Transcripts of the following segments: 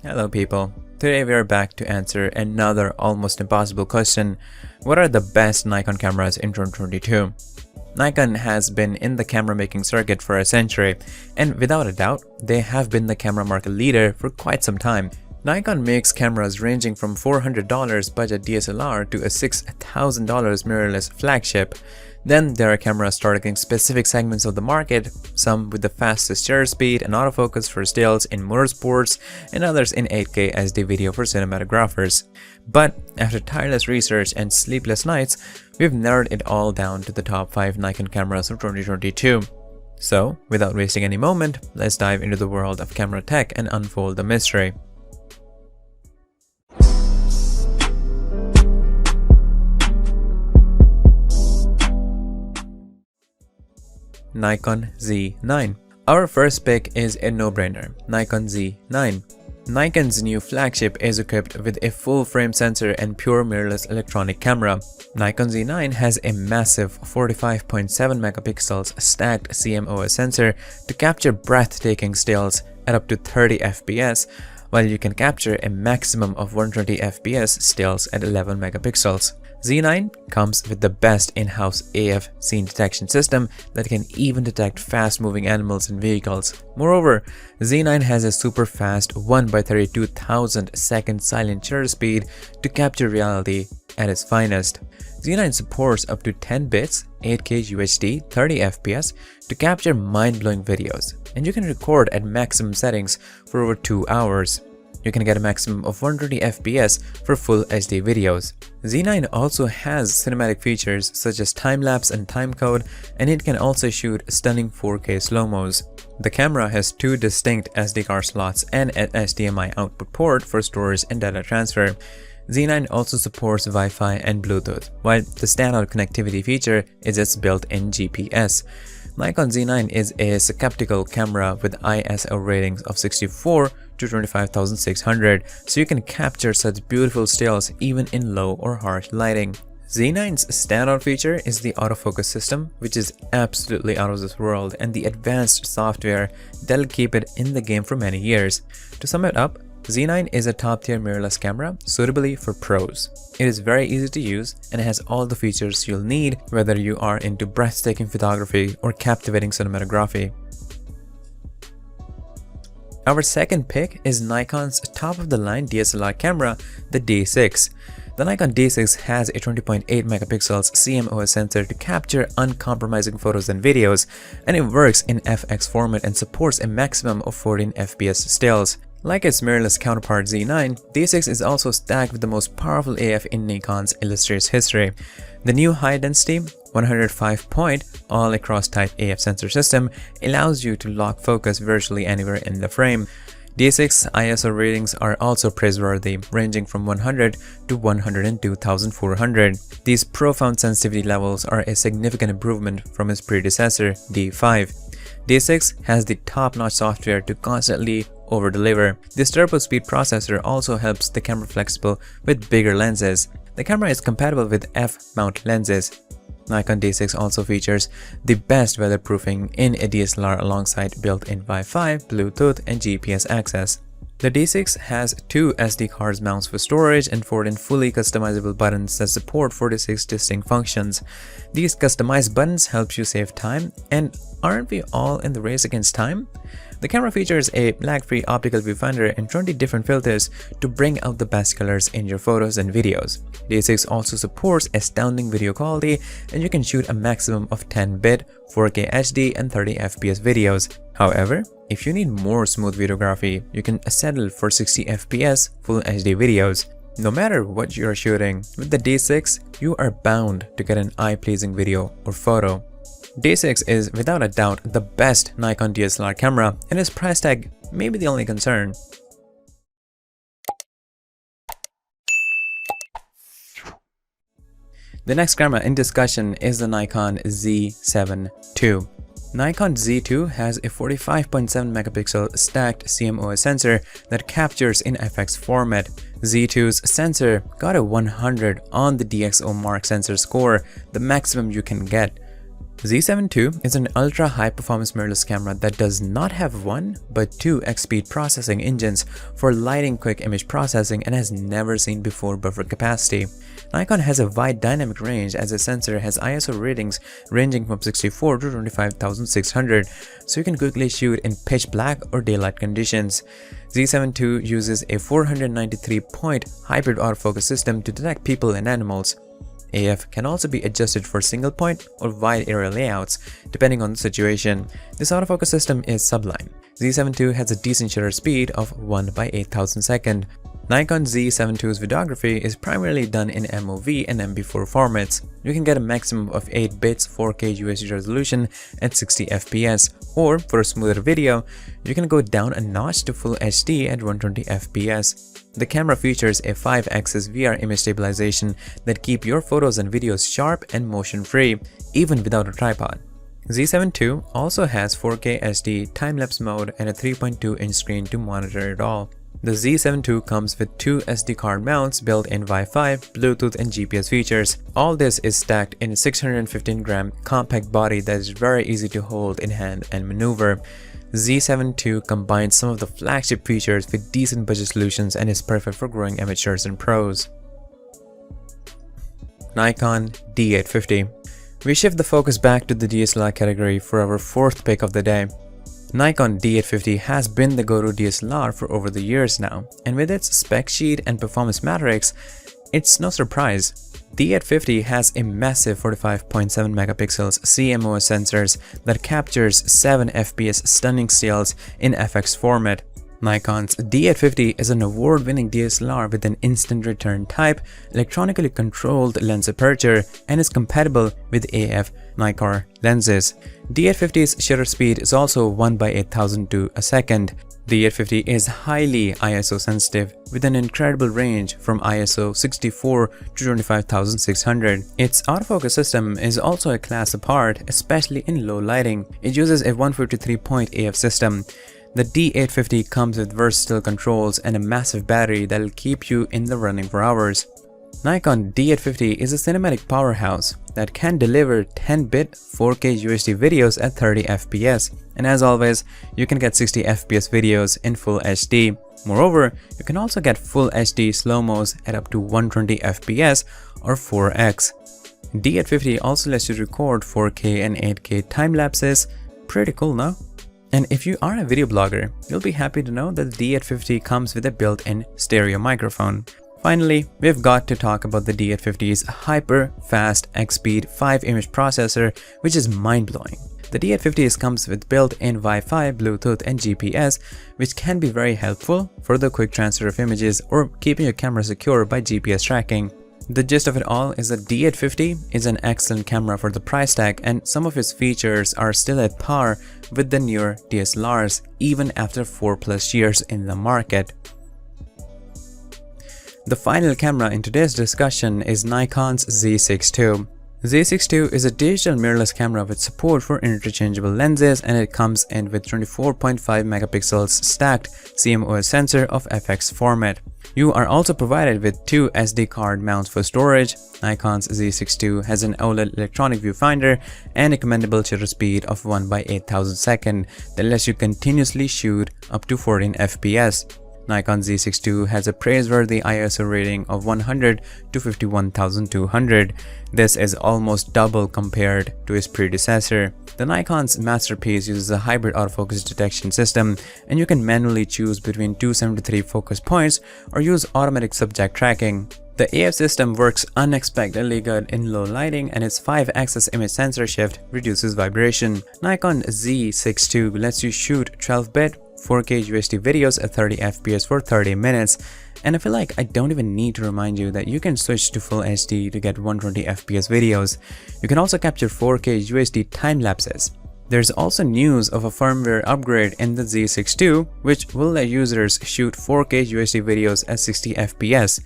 Hello people, today we are back to answer another almost impossible question. What are the best Nikon cameras in 2022? Nikon has been in the camera making circuit for a century, and without a doubt, they have been the camera market leader for quite some time. Nikon makes cameras ranging from $400 budget DSLR to a $6,000 mirrorless flagship. Then there are cameras targeting specific segments of the market, some with the fastest shutter speed and autofocus for stills in motorsports, and others in 8K SD video for cinematographers. But after tireless research and sleepless nights, we've narrowed it all down to the top 5 Nikon cameras of 2022. So, without wasting any moment, let's dive into the world of camera tech and unfold the mystery. Nikon Z9. Our first pick is a no-brainer, Nikon Z9. Nikon's new flagship is equipped with a full-frame sensor and pure mirrorless electronic camera. Nikon Z9 has a massive 45.7 megapixels stacked CMOS sensor to capture breathtaking stills at up to 30 fps, while you can capture a maximum of 120 fps stills at 11 megapixels. Z9 comes with the best in-house AF scene detection system that can even detect fast-moving animals and vehicles. Moreover, Z9 has a super fast 1/32,000 second silent shutter speed to capture reality at its finest. Z9 supports up to 10 bits, 8K UHD, 30 fps to capture mind-blowing videos, and you can record at maximum settings for over 2 hours. You can get a maximum of 120 fps for full HD videos. Z9 also has cinematic features such as time-lapse and timecode, and it can also shoot stunning 4K slow-mos. The camera has 2 distinct SD card slots and an HDMI output port for storage and data transfer. Z9 also supports Wi-Fi and Bluetooth, while the standout connectivity feature is its built-in GPS. Nikon Z9 is a skeptical camera with ISO ratings of 64 to 25,600, so you can capture such beautiful stills even in low or harsh lighting. Z9's standout feature is the autofocus system, which is absolutely out of this world, and the advanced software that'll keep it in the game for many years. To sum it up, Z9 is a top-tier mirrorless camera suitably for pros. It is very easy to use and has all the features you'll need whether you are into breathtaking photography or captivating cinematography. Our second pick is Nikon's top-of-the-line DSLR camera, the D6. The Nikon D6 has a 20.8 megapixels CMOS sensor to capture uncompromising photos and videos, and it works in FX format and supports a maximum of 14 fps stills. Like its mirrorless counterpart Z9, D6 is also stacked with the most powerful AF in Nikon's illustrious history. The new high-density 105-point all-across type AF sensor system allows you to lock focus virtually anywhere in the frame. D6 ISO ratings are also praiseworthy, ranging from 100 to 102,400. These profound sensitivity levels are a significant improvement from its predecessor, D5. D6 has the top-notch software to constantly over-deliver. This turbo-speed processor also helps the camera flexible with bigger lenses. The camera is compatible with F-mount lenses. Nikon D6 also features the best weatherproofing in a DSLR alongside built-in Wi-Fi, Bluetooth, and GPS access. The D6 has 2 SD card mounts for storage and 14 fully customizable buttons that support 46 distinct functions. These customized buttons help you save time, and aren't we all in the race against time? The camera features a lag-free optical viewfinder and 20 different filters to bring out the best colors in your photos and videos. D6 also supports astounding video quality, and you can shoot a maximum of 10-bit, 4K HD and 30 fps videos. However, if you need more smooth videography, you can settle for 60 fps full HD videos. No matter what you are shooting, with the D6, you are bound to get an eye-pleasing video or photo. D6 is without a doubt the best Nikon DSLR camera, and its price tag may be the only concern. The next camera in discussion is the Nikon Z7 II. Nikon Z2 has a 45.7 megapixel stacked CMOS sensor that captures in FX format. Z2's sensor got a 100 on the DxO Mark sensor score, the maximum you can get. Z7 II is an ultra high performance mirrorless camera that does not have one but two X-speed processing engines for lightning quick image processing and has never seen before buffer capacity. Nikon has a wide dynamic range as the sensor has ISO ratings ranging from 64 to 25,600, so you can quickly shoot in pitch black or daylight conditions. Z7 II uses a 493-point hybrid autofocus system to detect people and animals. AF can also be adjusted for single point or wide area layouts depending on the situation. This autofocus system is sublime. Z7 II has a decent shutter speed of 1/8000 Nikon Z7 II's videography is primarily done in MOV and MP4 formats. You can get a maximum of 8 bits 4K UHD resolution at 60 FPS, or for a smoother video, you can go down a notch to Full HD at 120 FPS. The camera features a 5-axis VR image stabilization that keep your photos and videos sharp and motion-free, even without a tripod. Z7 II also has 4K HD time-lapse mode and a 3.2-inch screen to monitor it all. The Z7 II comes with two SD card mounts, built-in Wi-Fi, Bluetooth and GPS features. All this is stacked in a 615-gram compact body that is very easy to hold in hand and maneuver. Z7 II combines some of the flagship features with decent budget solutions and is perfect for growing amateurs and pros. Nikon D850. We shift the focus back to the DSLR category for our fourth pick of the day. Nikon D850 has been the go-to DSLR for over the years now, and with its spec sheet and performance metrics, it's no surprise. D850 has a massive 45.7 megapixels CMOS sensors that captures 7 FPS stunning stills in FX format. Nikon's D850 is an award-winning DSLR with an instant return type, electronically controlled lens aperture, and is compatible with AF Nikkor lenses. D850's shutter speed is also 1/8000 a second. D850 is highly ISO sensitive with an incredible range from ISO 64 to 25,600. Its autofocus system is also a class apart, especially in low lighting. It uses a 153-point AF system. The D850 comes with versatile controls and a massive battery that'll keep you in the running for hours. Nikon D850 is a cinematic powerhouse that can deliver 10-bit 4K UHD videos at 30 FPS, and as always, you can get 60 FPS videos in Full HD. Moreover, you can also get Full HD slow-mos at up to 120 FPS or 4x. D850 also lets you record 4K and 8K time lapses. Pretty cool, no? And if you are a video blogger, you'll be happy to know that the D850 comes with a built-in stereo microphone. Finally, we've got to talk about the D850's hyper-fast X-speed 5-image processor, which is mind-blowing. The D850 comes with built-in Wi-Fi, Bluetooth and GPS, which can be very helpful for the quick transfer of images or keeping your camera secure by GPS tracking. The gist of it all is that D850 is an excellent camera for the price tag, and some of its features are still at par with the newer DSLRs even after 4+ years in the market. The final camera in today's discussion is Nikon's Z6 II. Z6 II is a digital mirrorless camera with support for interchangeable lenses, and it comes in with 24.5 megapixels stacked CMOS sensor of FX format. You are also provided with two SD card mounts for storage. Nikon's Z6 II has an OLED electronic viewfinder and a commendable shutter speed of 1/8000 that lets you continuously shoot up to 14 FPS. Nikon Z6 II has a praiseworthy ISO rating of 100 to 51,200. This is almost double compared to its predecessor. The Nikon's masterpiece uses a hybrid autofocus detection system, and you can manually choose between 273 focus points or use automatic subject tracking. The AF system works unexpectedly good in low lighting, and its 5-axis image sensor shift reduces vibration. Nikon Z6 II lets you shoot 12-bit 4K UHD videos at 30 FPS for 30 minutes, and I feel like I don't even need to remind you that you can switch to Full HD to get 120 FPS videos. You can also capture 4K UHD time lapses. There's also news of a firmware upgrade in the Z6 II, which will let users shoot 4K UHD videos at 60 FPS.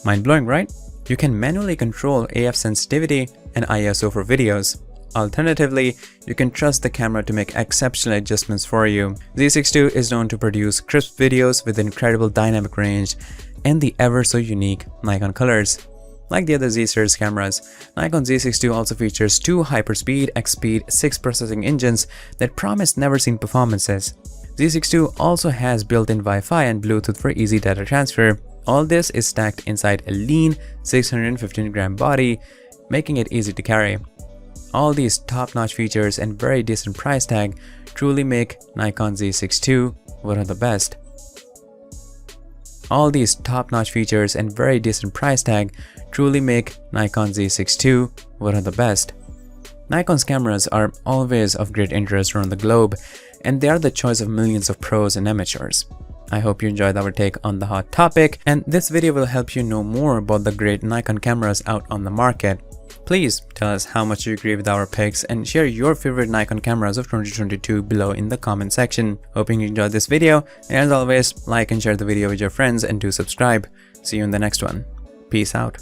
Mind-blowing, right? You can manually control AF sensitivity and ISO for videos. Alternatively, you can trust the camera to make exceptional adjustments for you. Z6 II is known to produce crisp videos with incredible dynamic range and the ever so unique Nikon colors. Like the other Z series cameras, Nikon Z6 II also features two hyperspeed X-Speed 6 processing engines that promise never-seen performances. Z6 II also has built-in Wi-Fi and Bluetooth for easy data transfer. All this is stacked inside a lean 615-gram body, making it easy to carry. All these top-notch features and very decent price tag truly make Nikon Z6 II one of the best. All these top-notch features and very decent price tag truly make Nikon Z6 II one of the best. Nikon's cameras are always of great interest around the globe, and they are the choice of millions of pros and amateurs. I hope you enjoyed our take on the hot topic, and this video will help you know more about the great Nikon cameras out on the market. Please tell us how much you agree with our picks and share your favorite Nikon cameras of 2022 below in the comment section. Hoping you enjoyed this video, and as always, like and share the video with your friends and do subscribe. See you in the next one. Peace out.